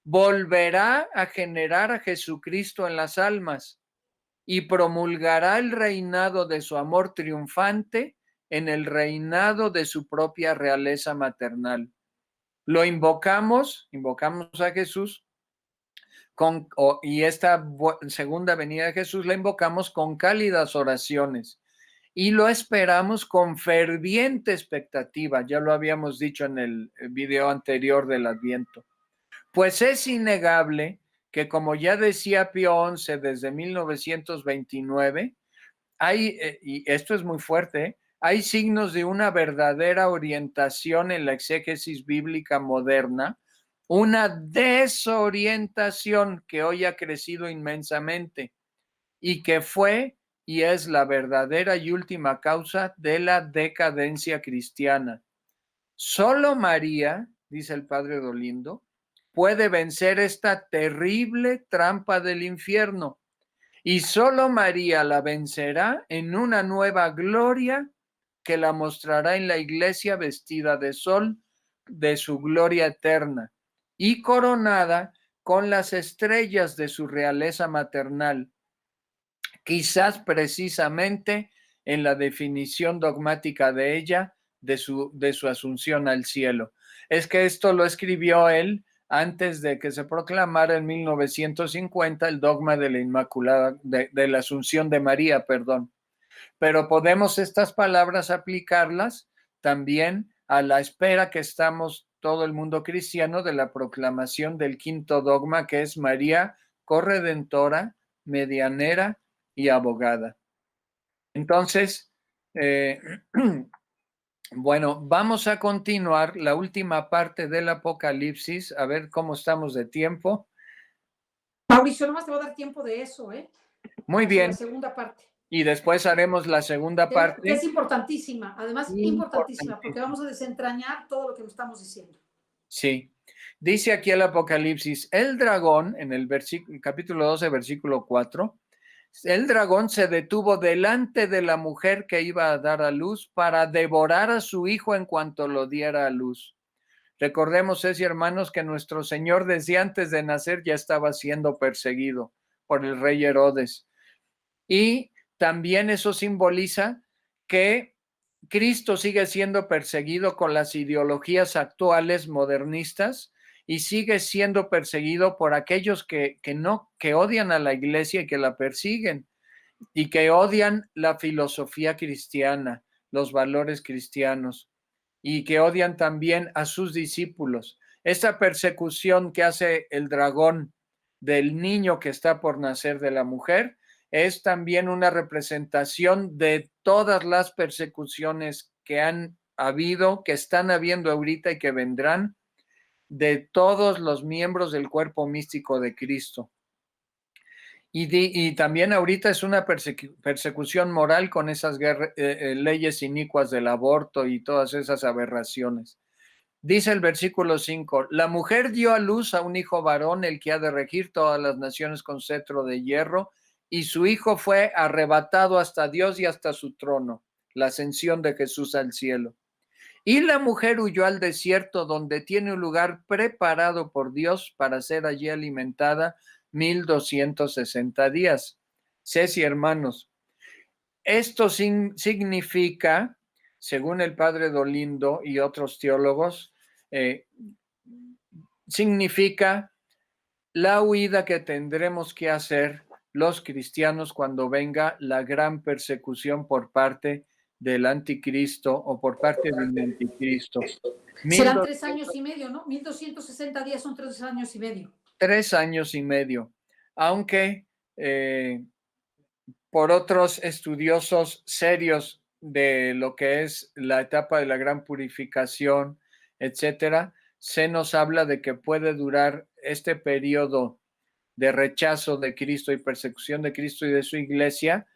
volverá a generar a Jesucristo en las almas y promulgará el reinado de su amor triunfante en el reinado de su propia realeza maternal. Lo invocamos a Jesús y esta segunda venida de Jesús la invocamos con cálidas oraciones y lo esperamos con ferviente expectativa. Ya lo habíamos dicho en el video anterior del Adviento. Pues es innegable que, como ya decía Pío XI desde 1929, y esto es muy fuerte, hay signos de una verdadera orientación en la exégesis bíblica moderna, una desorientación que hoy ha crecido inmensamente y que fue y es la verdadera y última causa de la decadencia cristiana. Solo María, dice el padre Dolindo, puede vencer esta terrible trampa del infierno. Y solo María la vencerá en una nueva gloria que la mostrará en la iglesia vestida de sol de su gloria eterna y coronada con las estrellas de su realeza maternal, quizás precisamente en la definición dogmática de ella, de su asunción al cielo. Es que esto lo escribió él antes de que se proclamara en 1950 el dogma de la Inmaculada, de la Asunción de María, perdón. Pero podemos estas palabras aplicarlas también a la espera que estamos todo el mundo cristiano de la proclamación del quinto dogma, que es María corredentora, medianera y abogada. Entonces, bueno, vamos a continuar la última parte del Apocalipsis, a ver cómo estamos de tiempo. Mauricio, nomás te va a dar tiempo de eso, ¿eh? Muy Hacia bien. la segunda parte. Y después haremos la segunda parte. Que es importantísima, además importantísima, porque vamos a desentrañar todo lo que nos estamos diciendo. Sí. Dice aquí el Apocalipsis, el dragón, en el capítulo 12, versículo 4, el dragón se detuvo delante de la mujer que iba a dar a luz para devorar a su hijo en cuanto lo diera a luz. Recordemos, hermanos, que nuestro Señor desde antes de nacer ya estaba siendo perseguido por el rey Herodes. Y también eso simboliza que Cristo sigue siendo perseguido con las ideologías actuales modernistas y sigue siendo perseguido por aquellos que odian a la iglesia y que la persiguen y que odian la filosofía cristiana, los valores cristianos y que odian también a sus discípulos. Esta persecución que hace el dragón del niño que está por nacer de la mujer es también una representación de todas las persecuciones que han habido, que están habiendo ahorita y que vendrán de todos los miembros del cuerpo místico de Cristo. Y también ahorita es una persecución moral con esas leyes inicuas del aborto y todas esas aberraciones. Dice el versículo 5, la mujer dio a luz a un hijo varón, el que ha de regir todas las naciones con cetro de hierro, y su hijo fue arrebatado hasta Dios y hasta su trono, la ascensión de Jesús al cielo. Y la mujer huyó al desierto, donde tiene un lugar preparado por Dios para ser allí alimentada 1260 días. Ceci, hermanos, esto significa, según el padre Dolindo y otros teólogos, significa la huida que tendremos que hacer los cristianos cuando venga la gran persecución por parte del anticristo o por parte del anticristo. Serán 3 años y medio, ¿no? 1260 días son 3 años y medio. 3 años y medio, aunque por otros estudiosos serios de lo que es la etapa de la gran purificación, etcétera, se nos habla de que puede durar este periodo de rechazo de Cristo y persecución de Cristo y de su iglesia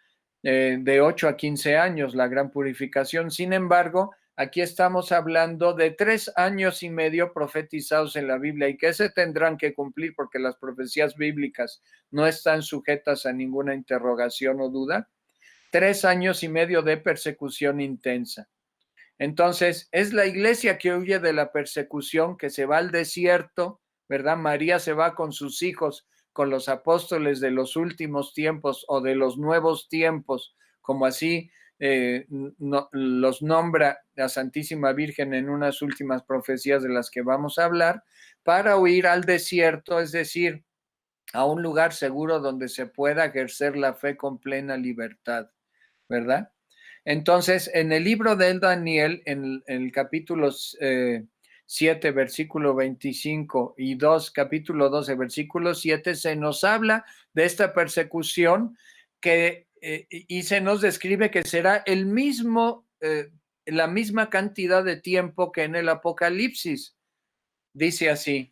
de 8 a 15 años, la gran purificación. Sin embargo, aquí estamos hablando de 3 años y medio profetizados en la Biblia y que se tendrán que cumplir porque las profecías bíblicas no están sujetas a ninguna interrogación o duda. 3 años y medio de persecución intensa. Entonces, es la iglesia que huye de la persecución, que se va al desierto, ¿verdad? María se va con sus hijos, con los apóstoles de los últimos tiempos o de los nuevos tiempos, como así los nombra la Santísima Virgen en unas últimas profecías de las que vamos a hablar, para huir al desierto, es decir, a un lugar seguro donde se pueda ejercer la fe con plena libertad, ¿verdad? Entonces, en el libro de Daniel, en el capítulo 7, versículo 25 y capítulo 12, versículo 7, se nos habla de esta persecución y se nos describe que será la misma cantidad de tiempo que en el Apocalipsis. Dice así,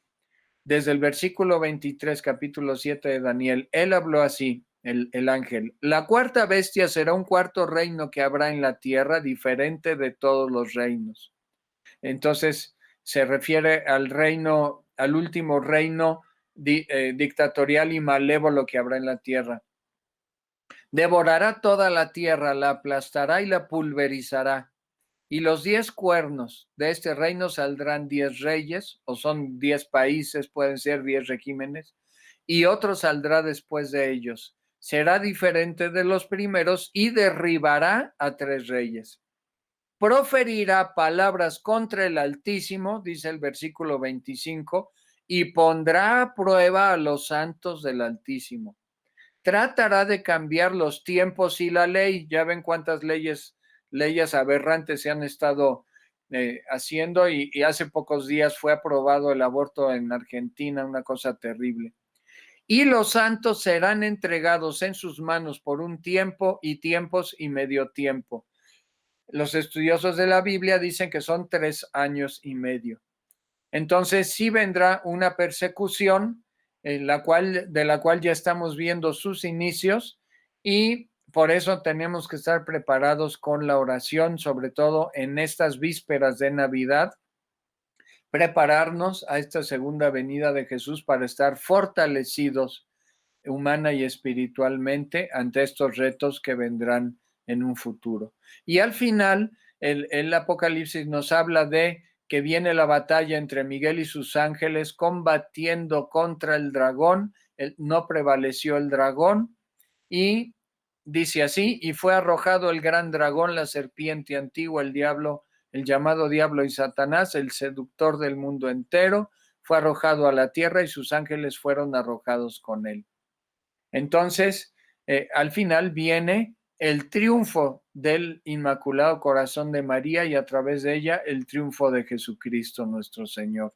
desde el versículo 23, capítulo 7 de Daniel, él habló así. El ángel. La cuarta bestia será un cuarto reino que habrá en la tierra, diferente de todos los reinos. Entonces, se refiere al reino, al último reino dictatorial y malévolo que habrá en la tierra. Devorará toda la tierra, la aplastará y la pulverizará. Y los 10 cuernos de este reino saldrán 10 reyes, o son 10 países, pueden ser 10 regímenes, y otro saldrá después de ellos. Será diferente de los primeros y derribará a 3 reyes. Proferirá palabras contra el Altísimo, dice el versículo 25, y pondrá a prueba a los santos del Altísimo. Tratará de cambiar los tiempos y la ley. Ya ven cuántas leyes aberrantes se han estado haciendo y hace pocos días fue aprobado el aborto en Argentina, una cosa terrible. Y los santos serán entregados en sus manos por un tiempo y tiempos y medio tiempo. Los estudiosos de la Biblia dicen que son 3 años y medio. Entonces sí vendrá una persecución de la cual ya estamos viendo sus inicios y por eso tenemos que estar preparados con la oración, sobre todo en estas vísperas de Navidad, prepararnos a esta segunda venida de Jesús para estar fortalecidos humana y espiritualmente ante estos retos que vendrán en un futuro. Y al final, el Apocalipsis nos habla de que viene la batalla entre Miguel y sus ángeles combatiendo contra el dragón. No prevaleció el dragón y dice así, y fue arrojado el gran dragón, la serpiente antigua, el diablo, el llamado diablo y Satanás, el seductor del mundo entero, fue arrojado a la tierra y sus ángeles fueron arrojados con él. Entonces, al final viene el triunfo del Inmaculado Corazón de María y a través de ella el triunfo de Jesucristo nuestro Señor.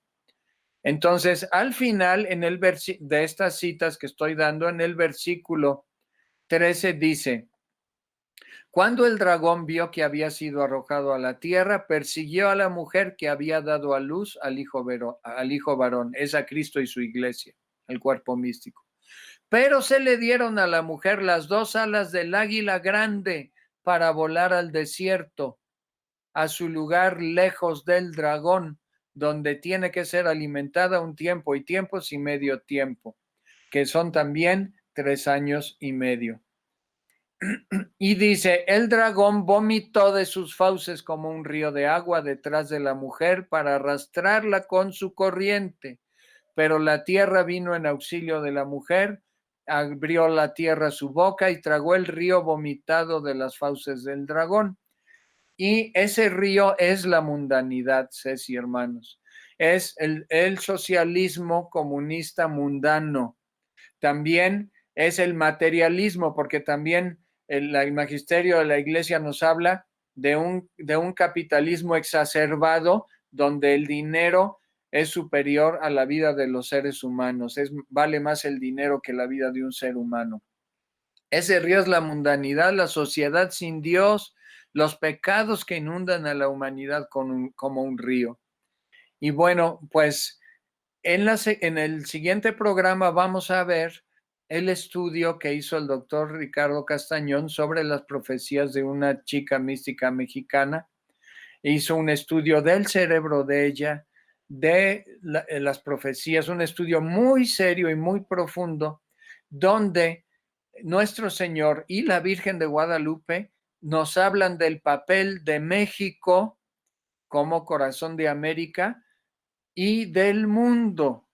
Entonces, al final, de estas citas que estoy dando, en el versículo 13 dice, Cuando el dragón vio que había sido arrojado a la tierra, persiguió a la mujer que había dado a luz al hijo varón, es a Cristo y su iglesia, el cuerpo místico. Pero se le dieron a la mujer las 2 alas del águila grande para volar al desierto, a su lugar lejos del dragón, donde tiene que ser alimentada un tiempo y tiempos y medio tiempo, que son también 3 años y medio. Y dice, el dragón vomitó de sus fauces como un río de agua detrás de la mujer para arrastrarla con su corriente. Pero la tierra vino en auxilio de la mujer, abrió la tierra su boca y tragó el río vomitado de las fauces del dragón. Y ese río es la mundanidad, Ceci, hermanos. Es el socialismo comunista mundano. También es el materialismo, porque también el magisterio de la iglesia nos habla de un capitalismo exacerbado donde el dinero es superior a la vida de los seres humanos. Vale más el dinero que la vida de un ser humano. Ese río es la mundanidad, la sociedad sin Dios, los pecados que inundan a la humanidad como un río. Y bueno, pues en el siguiente programa vamos a ver el estudio que hizo el doctor Ricardo Castañón sobre las profecías de una chica mística mexicana. Hizo un estudio del cerebro de ella, de las profecías, un estudio muy serio y muy profundo, donde nuestro Señor y la Virgen de Guadalupe nos hablan del papel de México como corazón de América y del mundo,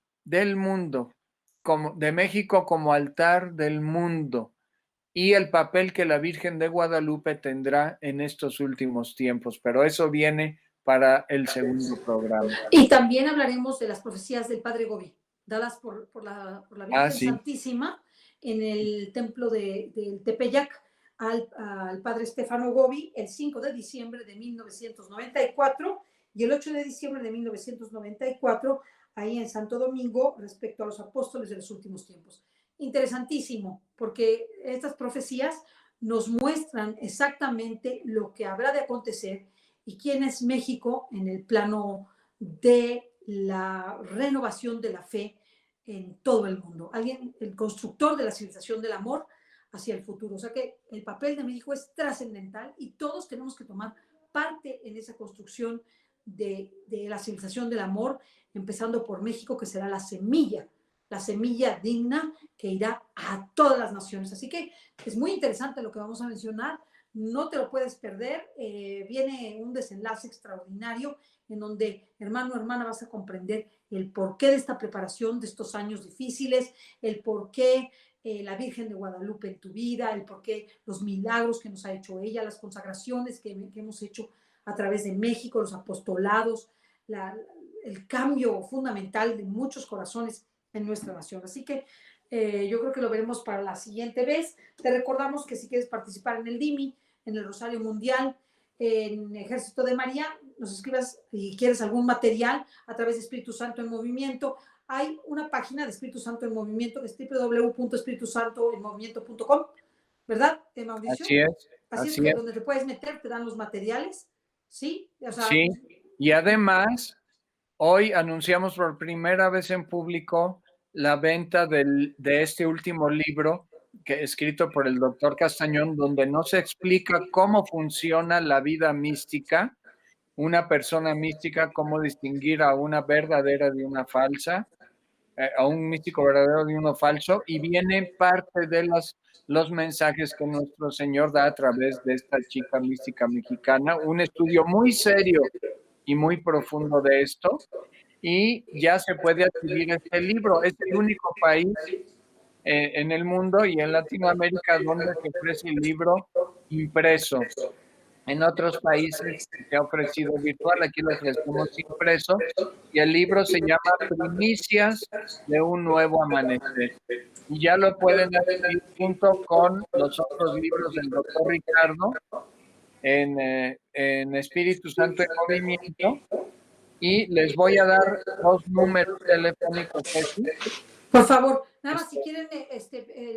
como, de México como altar del mundo, y el papel que la Virgen de Guadalupe tendrá en estos últimos tiempos. Pero eso viene para el segundo programa. Y también hablaremos de las profecías del Padre Gobi, dadas por la Virgen sí. Santísima en el templo del Tepeyac al Padre Stefano Gobi el 5 de diciembre de 1994 y el 8 de diciembre de 1994 ahí en Santo Domingo respecto a los apóstoles de los últimos tiempos. Interesantísimo, porque estas profecías nos muestran exactamente lo que habrá de acontecer y quién es México en el plano de la renovación de la fe en todo el mundo. Alguien, el constructor de la civilización del amor hacia el futuro. O sea que el papel de México es trascendental y todos tenemos que tomar parte en esa construcción de la civilización del amor, empezando por México, que será la semilla digna que irá a todas las naciones. Así que es muy interesante lo que vamos a mencionar. No te lo puedes perder. Viene un desenlace extraordinario en donde, hermano, hermana, vas a comprender el porqué de esta preparación, de estos años difíciles, el porqué la Virgen de Guadalupe en tu vida, el porqué los milagros que nos ha hecho ella, las consagraciones que hemos hecho a través de México, los apostolados, el cambio fundamental de muchos corazones en nuestra nación. Así que yo creo que lo veremos para la siguiente vez. Te recordamos que si quieres participar en el DIMI, en el Rosario Mundial, en Ejército de María, nos escribas y quieres algún material a través de Espíritu Santo en Movimiento. Hay una página de Espíritu Santo en Movimiento que es www.espiritusantoenmovimiento.com, ¿verdad, Mauricio? Así es que donde te puedes meter, te dan los materiales, ¿sí? O sea, sí, y además, hoy anunciamos por primera vez en público la venta de este último libro escrito por el doctor Castañón, donde nos explica cómo funciona la vida mística, una persona mística, cómo distinguir a una verdadera de una falsa, a un místico verdadero de uno falso, y viene parte de los mensajes que nuestro Señor da a través de esta chica mística mexicana, un estudio muy serio y muy profundo de esto, y ya se puede adquirir este libro. Es el único país en el mundo y en Latinoamérica donde se ofrece el libro impreso. En otros países se ha ofrecido virtual, aquí lo ofrecemos impreso, y el libro se llama Primicias de un Nuevo Amanecer. Y ya lo pueden adquirir junto con los otros libros del doctor Ricardo en Espíritu Santo en Movimiento. Y les voy a dar 2 números telefónicos. Por favor, Nada más si quieren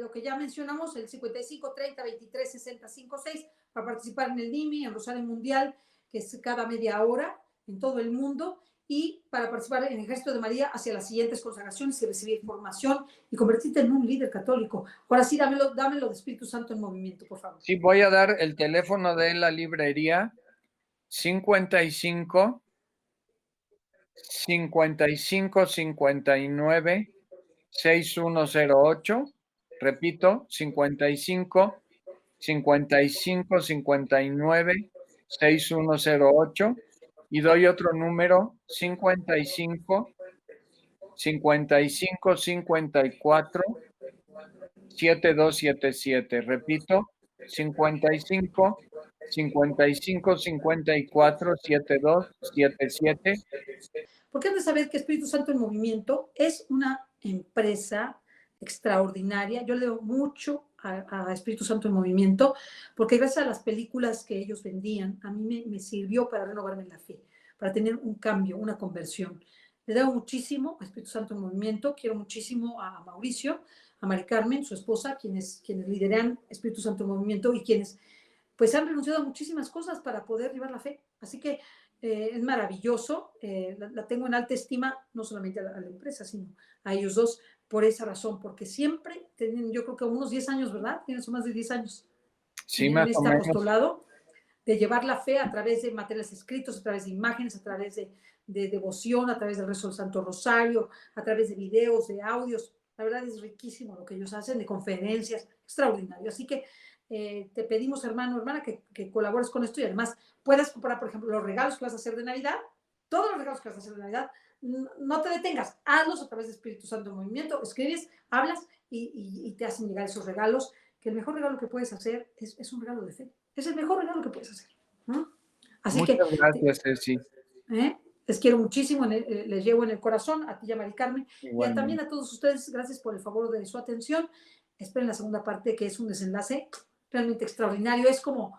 lo que ya mencionamos, el 55 30 23 60 56, para participar en el NIMI, en Rosario Mundial, que es cada media hora en todo el mundo, y para participar en el Ejército de María hacia las siguientes consagraciones y recibir información y convertirte en un líder católico. Ahora sí, dámelo de Espíritu Santo en movimiento, por favor. Sí, voy a dar el teléfono de la librería: 55 55 59 6108. Repito, 55 55 59 6108. Y doy otro número: 55 55 54 7277. Repito, 55 55 54 7277. Porque han de saber que Espíritu Santo en Movimiento es una empresa extraordinaria. Yo leo mucho a Espíritu Santo en Movimiento, porque gracias a las películas que ellos vendían, a mí me sirvió para renovarme la fe, para tener un cambio, una conversión. Le debo muchísimo a Espíritu Santo en Movimiento, quiero muchísimo a Mauricio, a Mari Carmen, su esposa, quienes lideran Espíritu Santo en Movimiento y quienes pues han renunciado a muchísimas cosas para poder llevar la fe. Así que es maravilloso, la tengo en alta estima, no solamente a la empresa, sino a ellos dos, por esa razón, porque siempre tienen, yo creo que unos 10 años, ¿verdad? Tienen más de 10 años Sí, en más o este menos. apostolado, de llevar la fe a través de materiales escritos, a través de imágenes, a través de devoción, a través del rezo del Santo Rosario, a través de videos, de audios. La verdad es riquísimo lo que ellos hacen, de conferencias, extraordinario. Así que te pedimos, hermano, hermana, que colabores con esto y además puedas comprar, por ejemplo, los regalos que vas a hacer de Navidad, todos los regalos que vas a hacer de Navidad, no te detengas, hazlos a través de Espíritu Santo en Movimiento, escribes, hablas y te hacen llegar esos regalos, que el mejor regalo que puedes hacer es un regalo de fe. Es el mejor regalo que puedes hacer. ¿No? Así que Muchas gracias, Ceci. les quiero muchísimo, les llevo en el corazón, a ti y a Mari Carmen, y también Igualmente. a todos ustedes, gracias por el favor de su atención. Esperen la segunda parte, que es un desenlace realmente extraordinario. Es como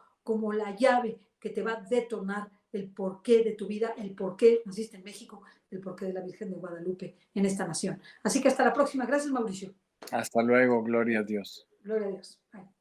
la llave que te va a detonar el porqué de tu vida, el porqué naciste en México, el porqué de la Virgen de Guadalupe en esta nación. Así que hasta la próxima. Gracias, Mauricio. Hasta luego, gloria a Dios. Gloria a Dios. Bye.